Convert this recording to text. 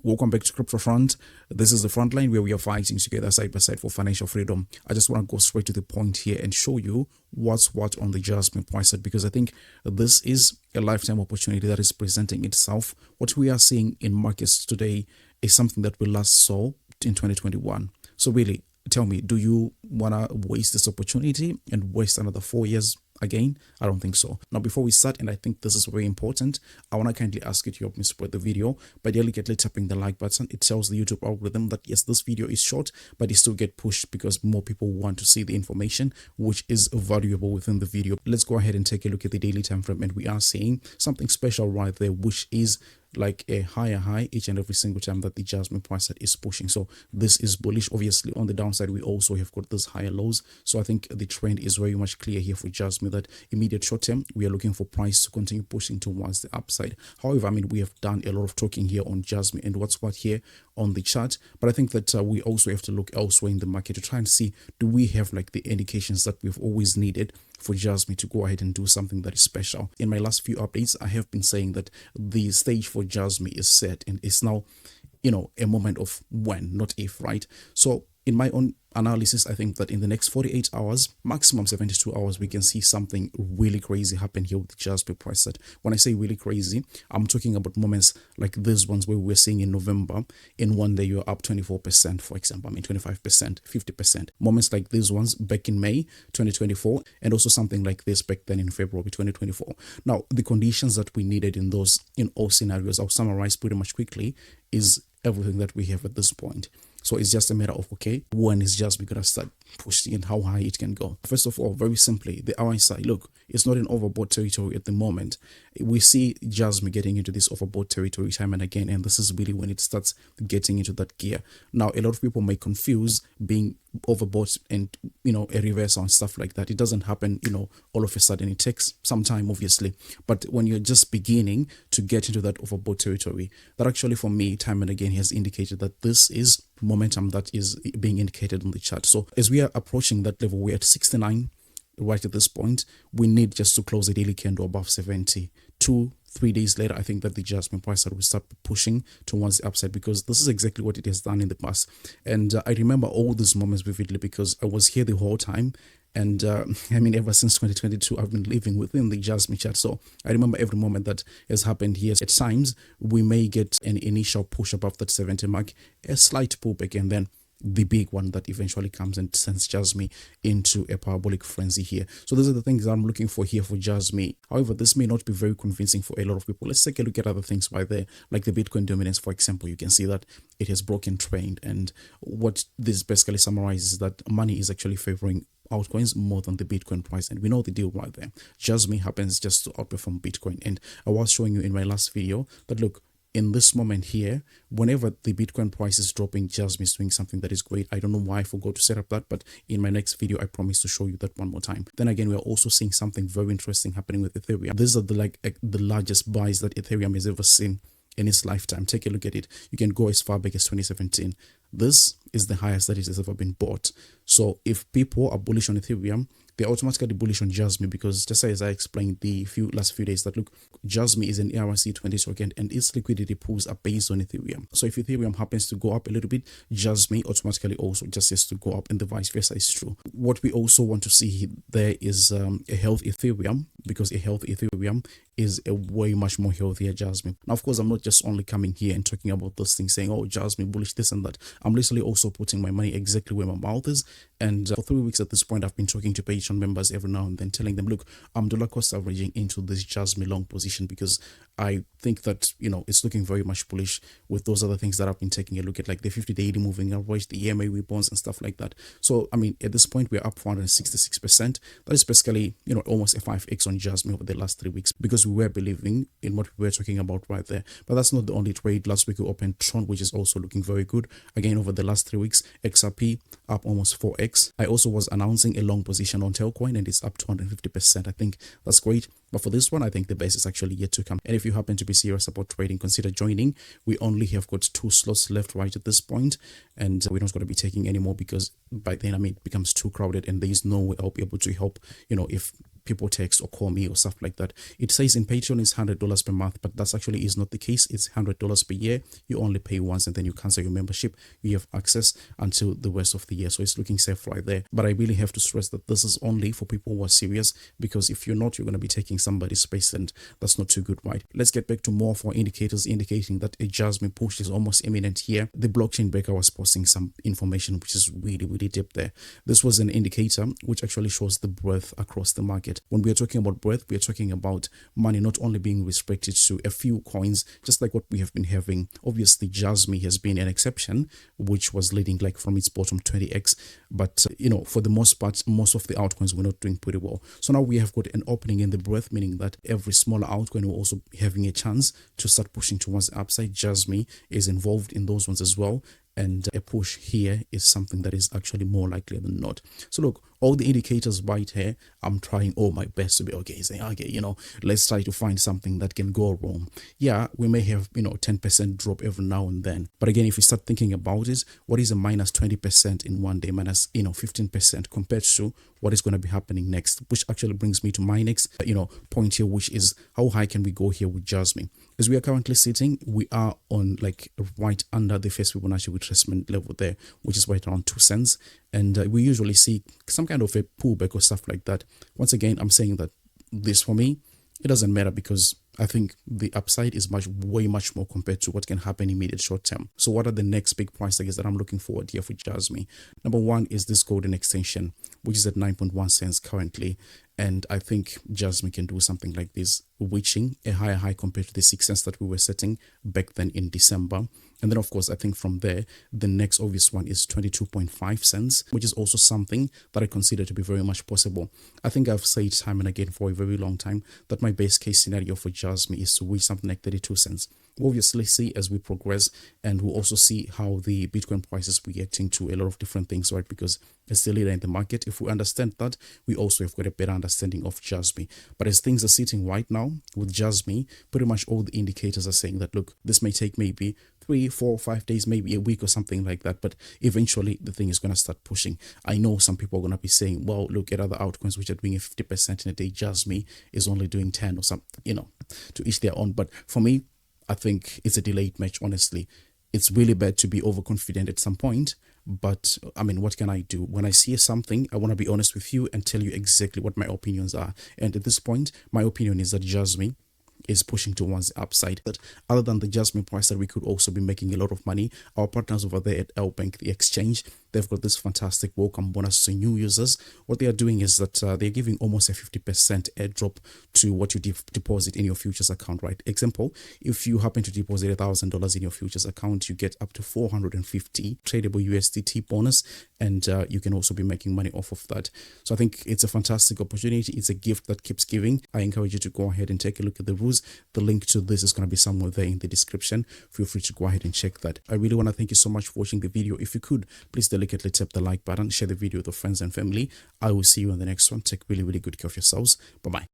Welcome back to Crypto Front. This is the front line where we are fighting together side by side for financial freedom. I just want to go straight to the point here and show you what's what on the JASMY price set, because I think this is a lifetime opportunity that is presenting itself. What we are seeing in markets today is something that we last saw in 2021. So really, tell me, do you want to waste this opportunity and waste another 4 years again? I don't think so. Now, before we start, and I think this is very important, I want to kindly ask you to help me spread the video by delicately tapping the like button. It tells the YouTube algorithm that yes, this video is short, but it still get pushed because more people want to see the information which is valuable within the video. Let's go ahead and take a look at the daily time frame, and we are seeing something special right there, which is like a higher high each and every single time that the JASMY price set is pushing. So this is bullish. Obviously, on the downside, we also have got this higher lows. So I think the trend is very much clear here for JASMY that immediate short term, we are looking for price to continue pushing towards the upside. However, I mean, we have done a lot of talking here on JASMY and what's what here on the chart, but I think that we also have to look elsewhere in the market to try and see, do we have like the indications that we've always needed for JASMY to go ahead and do something that is special. In my last few updates, I have been saying that the stage for JASMY is set, and it's now, you know, a moment of when, not if, right? So in my own analysis, I think that in the next 48 hours, maximum 72 hours, we can see something really crazy happen here with the JASMY price set. When I say really crazy, I'm talking about moments like these ones where we're seeing in November, in one day you're up 24%, for example, I mean 25%, 50%. Moments like these ones back in May 2024, and also something like this back then in February 2024. Now, the conditions that we needed in those, in all scenarios, I'll summarize pretty much quickly, is everything that we have at this point. So it's just a matter of, okay, when is JASMY going to start pushing and how high it can go? First of all, very simply, the RSI, look, it's not in overbought territory at the moment. We see JASMY getting into this overbought territory time and again, and this is really when it starts getting into that gear. Now, a lot of people may confuse being overbought and, you know, a reversal and stuff like that. It doesn't happen, you know, all of a sudden. It takes some time, obviously. But when you're just beginning to get into that overbought territory, that actually for me, time and again, has indicated that this is momentum that is being indicated on the chart. So as we are approaching that level, we're at 69 right at this point. We need just to close the daily candle above 70. 2-3 days later, I think that the JASMY price will start pushing towards the upside, because this is exactly what it has done in the past. And I remember all these moments vividly because I was here the whole time. And I mean, ever since 2022, I've been living within the JASMY chart. So I remember every moment that has happened here. At times, we may get an initial push above that 70 mark, a slight pullback, and then the big one that eventually comes and sends JASMY into a parabolic frenzy here. So those are the things that I'm looking for here for JASMY. However, this may not be very convincing for a lot of people. Let's take a look at other things right there, like the Bitcoin dominance, for example. You can see that it has broken trend, and what this basically summarizes is that money is actually favoring altcoins more than the Bitcoin price, and we know the deal right there. JASMY happens just to outperform Bitcoin, and I was showing you in my last video that look, in this moment here, whenever the Bitcoin price is dropping, JASMY is doing something that is great. I don't know why I forgot to set up that, but in my next video, I promise to show you that one more time. Then again, we are also seeing something very interesting happening with Ethereum. These are the largest buys that Ethereum has ever seen in its lifetime. Take a look at it. You can go as far back as 2017. This is the highest that it has ever been bought. So if people are bullish on Ethereum, they're automatically bullish on JASMY, because just as I explained the last few days that look, JASMY is an ERC20 token and its liquidity pools are based on Ethereum. So if Ethereum happens to go up a little bit, JASMY automatically also just has to go up, and the vice versa is true. What we also want to see there is a healthy Ethereum, because a healthy Ethereum is a way much more healthier JASMY. Now, of course, I'm not just only coming here and talking about those things, saying, oh, JASMY bullish this and that. I'm literally also putting my money exactly where my mouth is. And for 3 weeks at this point, I've been talking to Patreon members every now and then, telling them, look, I'm dollar cost averaging into this JASMY long position, because I think that, you know, it's looking very much bullish with those other things that I've been taking a look at, like the 50-day moving average, the EMA bonds and stuff like that. So, I mean, at this point, we're up 466%. That is basically, you know, almost a 5x on JASMY over the last 3 weeks, because we were believing in what we were talking about right there. But that's not the only trade. Last week, we opened Tron, which is also looking very good. Again, over the last 3 weeks, XRP up almost 4x. I also was announcing a long position on Tailcoin, and it's up 250%. I think that's great. But for this one, I think the best is actually yet to come. And if you happen to be serious about trading, consider joining. We only have got 2 slots left right at this point, and we're not going to be taking any more, because by then, I mean, it becomes too crowded and there is no way I'll be able to help, you know, if people text or call me or stuff like that. It says in Patreon is $100 per month, but that's actually is not the case. It's $100 per year. You only pay once and then you cancel your membership. You have access until the rest of the year. So it's looking safe right there. But I really have to stress that this is only for people who are serious, because if you're not, you're going to be taking somebody's space, and that's not too good, right? Let's get back to more of our indicators indicating that a JASMY push is almost imminent here. The blockchain breaker was posting some information which is really deep there. This was an indicator which actually shows the breadth across the market. When we are talking about breadth, we are talking about money not only being restricted to a few coins, just like what we have been having. Obviously, JASMY has been an exception, which was leading like from its bottom 20x. But, for the most part, most of the altcoins were not doing pretty well. So now we have got an opening in the breadth, meaning that every smaller altcoin will also be having a chance to start pushing towards the upside. JASMY is involved in those ones as well. And a push here is something that is actually more likely than not. So look, all the indicators right here, I'm trying all my best to be okay, saying, okay, let's try to find something that can go wrong. Yeah, we may have, 10% drop every now and then. But again, if you start thinking about it, what is a minus 20% in one day, minus, 15% compared to what is going to be happening next, which actually brings me to my next, point here, which is how high can we go here with JASMY? As we are currently sitting, we are on like right under the first Fibonacci retracement level there, which is right around 2 cents. And we usually see some kind of a pullback or stuff like that. Once again, I'm saying that this for me, it doesn't matter, because I think the upside is way much more compared to what can happen immediate short term. So what are the next big price targets that I'm looking forward here for JASMY? Number one is this golden extension, which is at 9.1 cents currently. And I think JASMY can do something like this, reaching a higher high compared to the 6 cents that we were setting back then in December. And then, of course, I think from there, the next obvious one is 22.5 cents, which is also something that I consider to be very much possible. I think I've said time and again for a very long time that my base case scenario for JASMY is to reach something like 32 cents. We'll obviously see as we progress, and we'll also see how the Bitcoin price is reacting to a lot of different things, right? Because it's the leader in the market. If we understand that, we also have got a better understanding of JASMY. But as things are sitting right now with JASMY, pretty much all the indicators are saying that, look, this may take maybe 3, 4, 5 days, maybe a week or something like that. But eventually the thing is going to start pushing. I know some people are going to be saying, well, look at other altcoins which are doing a 50% in a day. JASMY is only doing 10 or something, to each their own. But for me, I think it's a delayed match, honestly. It's really bad to be overconfident at some point. But I mean, what can I do? When I see something, I want to be honest with you and tell you exactly what my opinions are. And at this point, my opinion is that JASMY is pushing towards the upside. But other than the JASMY price that we could also be making a lot of money, our partners over there at LBank, the exchange, they've got this fantastic welcome bonus to new users. What they are doing is that they're giving almost a 50% airdrop to what you deposit in your futures account, right? Example, if you happen to deposit $1,000 in your futures account, you get up to 450 tradable USDT bonus, and you can also be making money off of that. So I think it's a fantastic opportunity. It's a gift that keeps giving. I encourage you to go ahead and take a look at the rules. The link to this is going to be somewhere there in the description. Feel free to go ahead and check that. I really want to thank you so much for watching the video. If you could, please delicately tap the like button, share the video with your friends and family. I will see you in the next one. Take really good care of yourselves. Bye-bye.